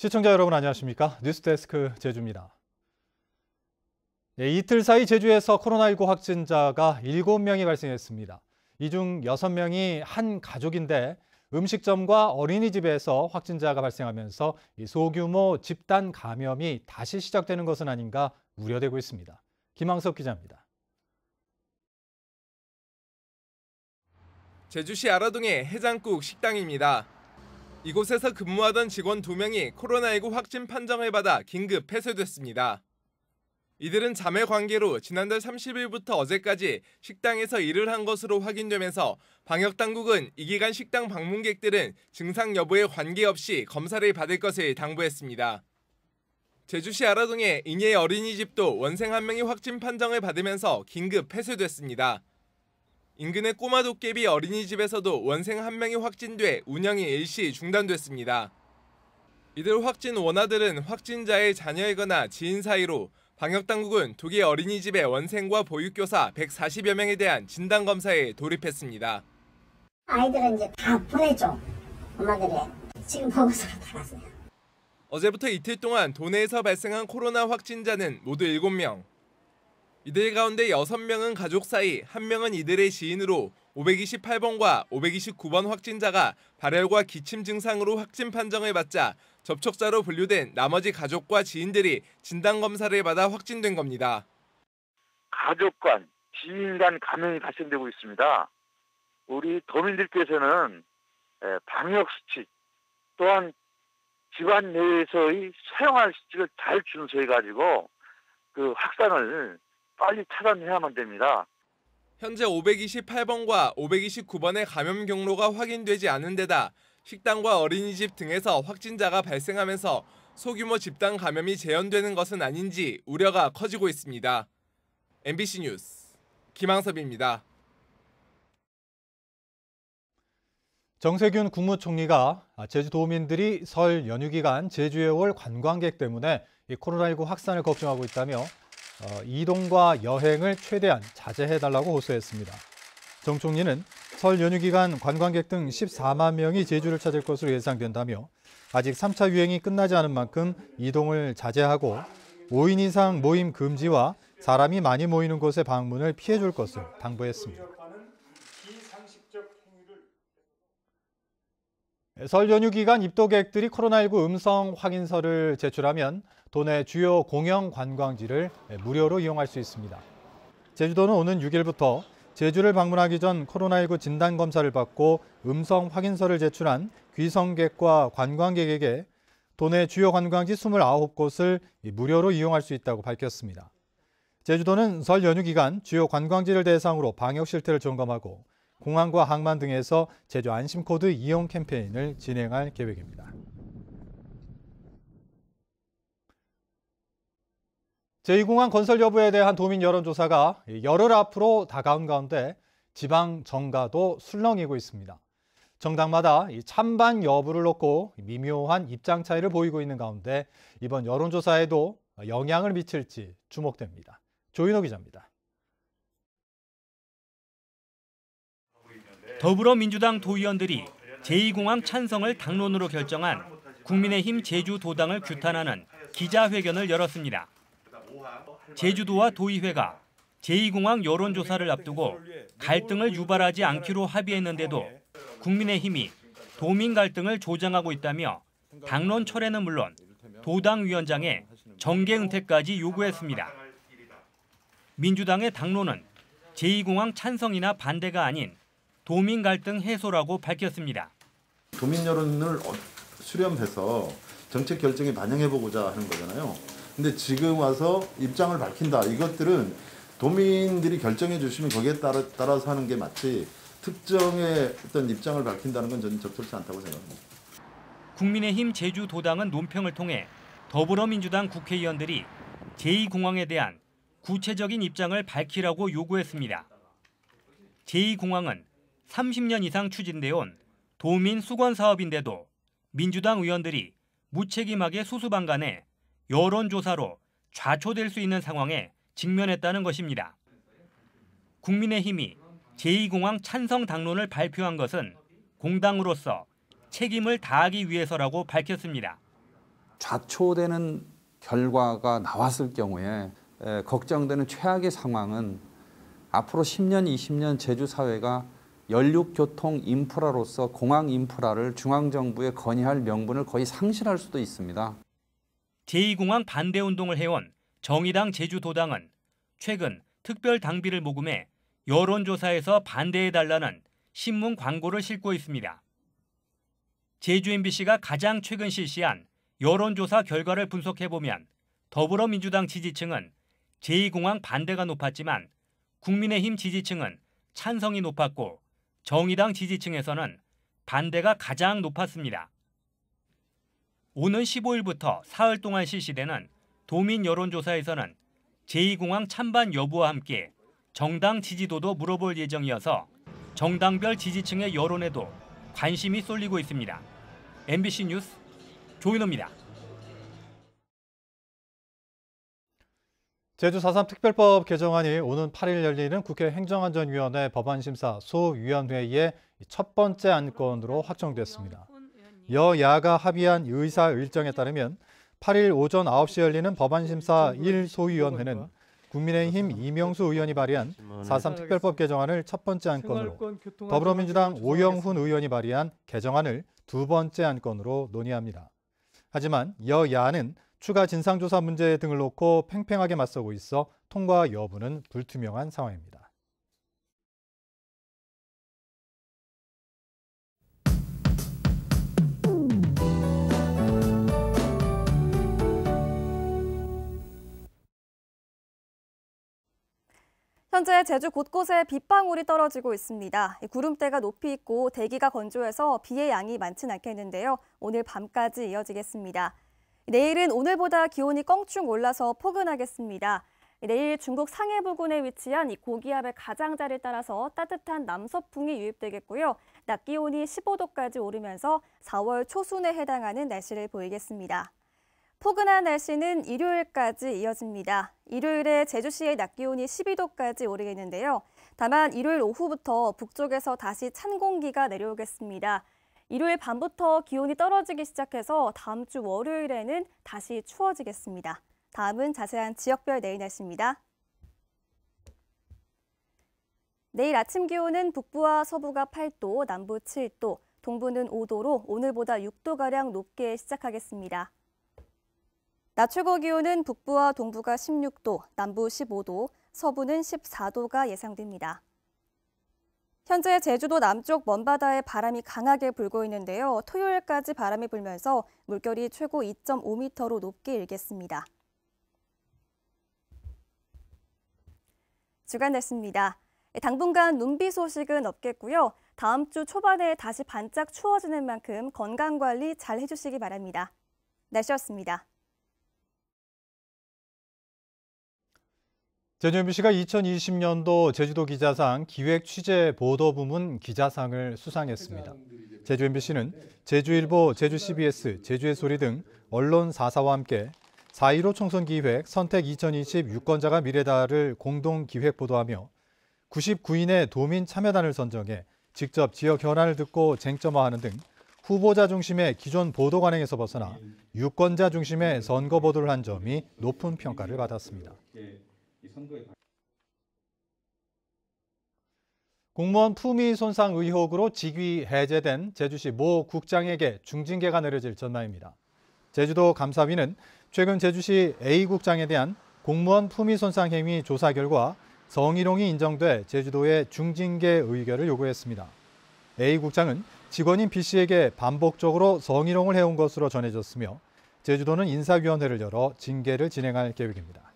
시청자 여러분 안녕하십니까? 뉴스데스크 제주입니다. 이틀 사이 제주에서 코로나19 확진자가 7명이 발생했습니다. 이 중 6명이 한 가족인데 음식점과 어린이집에서 확진자가 발생하면서 소규모 집단 감염이 다시 시작되는 것은 아닌가 우려되고 있습니다. 김항석 기자입니다. 제주시 아라동의 해장국 식당입니다. 이곳에서 근무하던 직원 2명이 코로나19 확진 판정을 받아 긴급 폐쇄됐습니다. 이들은 자매 관계로 지난달 30일부터 어제까지 식당에서 일을 한 것으로 확인되면서 방역당국은 이 기간 식당 방문객들은 증상 여부에 관계없이 검사를 받을 것을 당부했습니다. 제주시 아라동의 인예 어린이집도 원생 1명이 확진 판정을 받으면서 긴급 폐쇄됐습니다. 인근의 꼬마 도깨비 어린이집에서도 원생 1명이 확진돼 운영이 일시 중단됐습니다. 이들 확진 원아들은 확진자의 자녀이거나 지인 사이로 방역당국은 2개 어린이집의 원생과 보육교사 140여 명에 대한 진단검사에 돌입했습니다. 아이들은 이제 다 보내줘. 엄마들이 지금 보고서로 다 갔어요. 어제부터 이틀 동안 도내에서 발생한 코로나 확진자는 모두 7명. 이들 가운데 6명은 가족 사이, 1명은 이들의 지인으로 528번과 529번 확진자가 발열과 기침 증상으로 확진 판정을 받자 접촉자로 분류된 나머지 가족과 지인들이 진단검사를 받아 확진된 겁니다. 가족 간, 지인 간 감염이 발생되고 있습니다. 우리 도민들께서는 방역수칙 또한 집안 내에서의 생활수칙을 잘 준수해가지고 그 확산을 빨리 차단해야만 됩니다. 현재 528번과 529번의 감염 경로가 확인되지 않은 데다 식당과 어린이집 등에서 확진자가 발생하면서 소규모 집단 감염이 재현되는 것은 아닌지 우려가 커지고 있습니다. MBC 뉴스 김항섭입니다. 정세균 국무총리가 제주도민들이 설 연휴 기간 제주에 올 관광객 때문에 코로나19 확산을 걱정하고 있다며 이동과 여행을 최대한 자제해달라고 호소했습니다. 정 총리는 설 연휴 기간 관광객 등 14만 명이 제주를 찾을 것으로 예상된다며 아직 3차 유행이 끝나지 않은 만큼 이동을 자제하고 5인 이상 모임 금지와 사람이 많이 모이는 곳의 방문을 피해줄 것을 당부했습니다. 설 연휴 기간 입도객들이 코로나19 음성 확인서를 제출하면 도내 주요 공영 관광지를 무료로 이용할 수 있습니다. 제주도는 오는 6일부터 제주를 방문하기 전 코로나19 진단검사를 받고 음성 확인서를 제출한 귀성객과 관광객에게 도내 주요 관광지 29곳을 무료로 이용할 수 있다고 밝혔습니다. 제주도는 설 연휴 기간 주요 관광지를 대상으로 방역 실태를 점검하고 공항과 항만 등에서 제주 안심코드 이용 캠페인을 진행할 계획입니다. 제2공항 건설 여부에 대한 도민 여론조사가 열흘 앞으로 다가온 가운데 지방 정가도 술렁이고 있습니다. 정당마다 찬반 여부를 놓고 미묘한 입장 차이를 보이고 있는 가운데 이번 여론조사에도 영향을 미칠지 주목됩니다. 조인호 기자입니다. 더불어민주당 도의원들이 제2공항 찬성을 당론으로 결정한 국민의힘 제주도당을 규탄하는 기자회견을 열었습니다. 제주도와 도의회가 제2공항 여론조사를 앞두고 갈등을 유발하지 않기로 합의했는데도 국민의힘이 도민 갈등을 조장하고 있다며 당론 철회는 물론 도당 위원장의 정계 은퇴까지 요구했습니다. 민주당의 당론은 제2공항 찬성이나 반대가 아닌 도민 갈등 해소라고 밝혔습니다. 도민 여론을 수렴해서 정책 결정에 반영해보고자 하는 거잖아요. 근데 지금 와서 입장을 밝힌다. 이것들은 도민들이 결정해 주시면 거기에 따라서 하는 게 맞지 특정의 어떤 입장을 밝힌다는 건 저는 적절치 않다고 생각합니다. 국민의힘 제주도당은 논평을 통해 더불어민주당 국회의원들이 제2공항에 대한 구체적인 입장을 밝히라고 요구했습니다. 제2공항은 30년 이상 추진돼 온 도민 수건 사업인데도 민주당 의원들이 무책임하게 수수방관해 여론조사로 좌초될 수 있는 상황에 직면했다는 것입니다. 국민의힘이 제2공항 찬성 당론을 발표한 것은 공당으로서 책임을 다하기 위해서라고 밝혔습니다. 좌초되는 결과가 나왔을 경우에 걱정되는 최악의 상황은 앞으로 10년, 20년 제주 사회가 연륙교통 인프라로서 공항 인프라를 중앙정부에 건의할 명분을 거의 상실할 수도 있습니다. 제2공항 반대운동을 해온 정의당 제주도당은 최근 특별 당비를 모금해 여론조사에서 반대해달라는 신문 광고를 싣고 있습니다. 제주 MBC가 가장 최근 실시한 여론조사 결과를 분석해보면 더불어민주당 지지층은 제2공항 반대가 높았지만 국민의힘 지지층은 찬성이 높았고 정의당 지지층에서는 반대가 가장 높았습니다. 오는 15일부터 사흘 동안 실시되는 도민 여론조사에서는 제2공항 찬반 여부와 함께 정당 지지도도 물어볼 예정이어서 정당별 지지층의 여론에도 관심이 쏠리고 있습니다. MBC 뉴스 조인호입니다. 제주 4.3 특별법 개정안이 오는 8일 열리는 국회 행정안전위원회 법안심사 소위원회의 첫 번째 안건으로 확정됐습니다. 여야가 합의한 의사 일정에 따르면 8일 오전 9시 열리는 법안심사 1소위원회는 국민의힘 이명수 의원이 발의한 4.3 특별법 개정안을 첫 번째 안건으로, 더불어민주당 오영훈 의원이 발의한 개정안을 두 번째 안건으로 논의합니다. 하지만 여야는 추가 진상조사 문제 등을 놓고 팽팽하게 맞서고 있어 통과 여부는 불투명한 상황입니다. 현재 제주 곳곳에 빗방울이 떨어지고 있습니다. 구름대가 높이 있고 대기가 건조해서 비의 양이 많진 않겠는데요. 오늘 밤까지 이어지겠습니다. 내일은 오늘보다 기온이 껑충 올라서 포근하겠습니다. 내일 중국 상해 부근에 위치한 이 고기압의 가장자리에 따라서 따뜻한 남서풍이 유입되겠고요. 낮 기온이 15도까지 오르면서 4월 초순에 해당하는 날씨를 보이겠습니다. 포근한 날씨는 일요일까지 이어집니다. 일요일에 제주시의 낮 기온이 12도까지 오르겠는데요. 다만 일요일 오후부터 북쪽에서 다시 찬 공기가 내려오겠습니다. 일요일 밤부터 기온이 떨어지기 시작해서 다음 주 월요일에는 다시 추워지겠습니다. 다음은 자세한 지역별 내일 날씨입니다. 내일 아침 기온은 북부와 서부가 8도, 남부 7도, 동부는 5도로 오늘보다 6도가량 높게 시작하겠습니다. 낮 최고 기온은 북부와 동부가 16도, 남부 15도, 서부는 14도가 예상됩니다. 현재 제주도 남쪽 먼바다에 바람이 강하게 불고 있는데요. 토요일까지 바람이 불면서 물결이 최고 2.5m로 높게 일겠습니다. 주간 날씨입니다. 당분간 눈비 소식은 없겠고요. 다음 주 초반에 다시 반짝 추워지는 만큼 건강관리 잘 해주시기 바랍니다. 날씨였습니다. 제주 MBC가 2020년도 제주도 기자상 기획 취재 보도 부문 기자상을 수상했습니다. 제주 MBC는 제주일보, 제주 CBS, 제주의 소리 등 언론 4사와 함께 4.15 총선 기획 선택 2020 유권자가 미래다를 공동 기획 보도하며 99인의 도민 참여단을 선정해 직접 지역 현안을 듣고 쟁점화하는 등 후보자 중심의 기존 보도 관행에서 벗어나 유권자 중심의 선거 보도를 한 점이 높은 평가를 받았습니다. 공무원 품위 손상 의혹으로 직위 해제된 제주시 모 국장에게 중징계가 내려질 전망입니다. 제주도 감사위는 최근 제주시 A국장에 대한 공무원 품위 손상 행위 조사 결과 성희롱이 인정돼 제주도에 중징계 의결을 요구했습니다. A국장은 직원인 B씨에게 반복적으로 성희롱을 해온 것으로 전해졌으며 제주도는 인사위원회를 열어 징계를 진행할 계획입니다.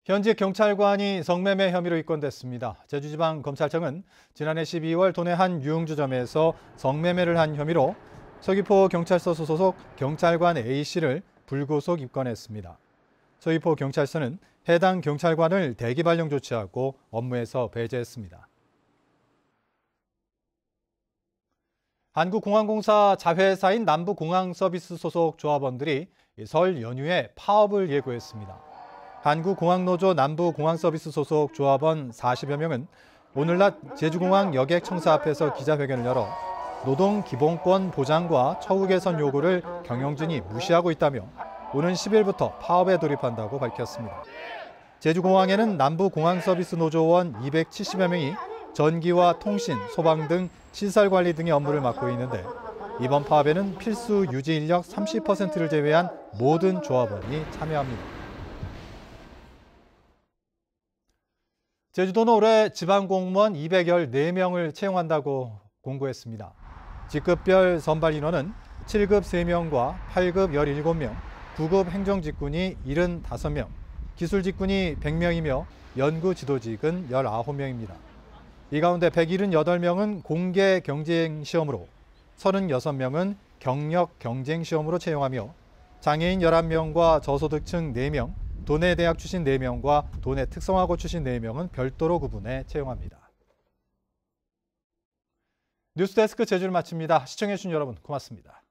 현직 경찰관이 성매매 혐의로 입건됐습니다. 제주지방검찰청은 지난해 12월 도내 한 유흥주점에서 성매매를 한 혐의로 서귀포 경찰서 소속 경찰관 A씨를 불구속 입건했습니다. 서귀포 경찰서는 해당 경찰관을 대기 발령 조치하고 업무에서 배제했습니다. 한국공항공사 자회사인 남부공항서비스 소속 조합원들이 설 연휴에 파업을 예고했습니다. 한국공항노조 남부공항서비스 소속 조합원 40여 명은 오늘 낮 제주공항 여객청사 앞에서 기자회견을 열어 노동 기본권 보장과 처우 개선 요구를 경영진이 무시하고 있다며 오는 10일부터 파업에 돌입한다고 밝혔습니다. 제주공항에는 남부공항서비스 노조원 270여 명이 전기와 통신, 소방 등 시설 관리 등의 업무를 맡고 있는데 이번 파업에는 필수 유지 인력 30%를 제외한 모든 조합원이 참여합니다. 제주도는 올해 지방공무원 214명을 채용한다고 공고했습니다. 직급별 선발 인원은 7급 3명과 8급 17명, 9급 행정직군이 75명, 기술직군이 100명이며 연구지도직은 19명입니다. 이 가운데 178명은 공개 경쟁 시험으로 36명은 경력 경쟁 시험으로 채용하며 장애인 11명과 저소득층 4명, 도내 대학 출신 4명과 도내 특성화고 출신 4명은 별도로 구분해 채용합니다. 뉴스데스크 제주를 마칩니다. 시청해주신 여러분 고맙습니다.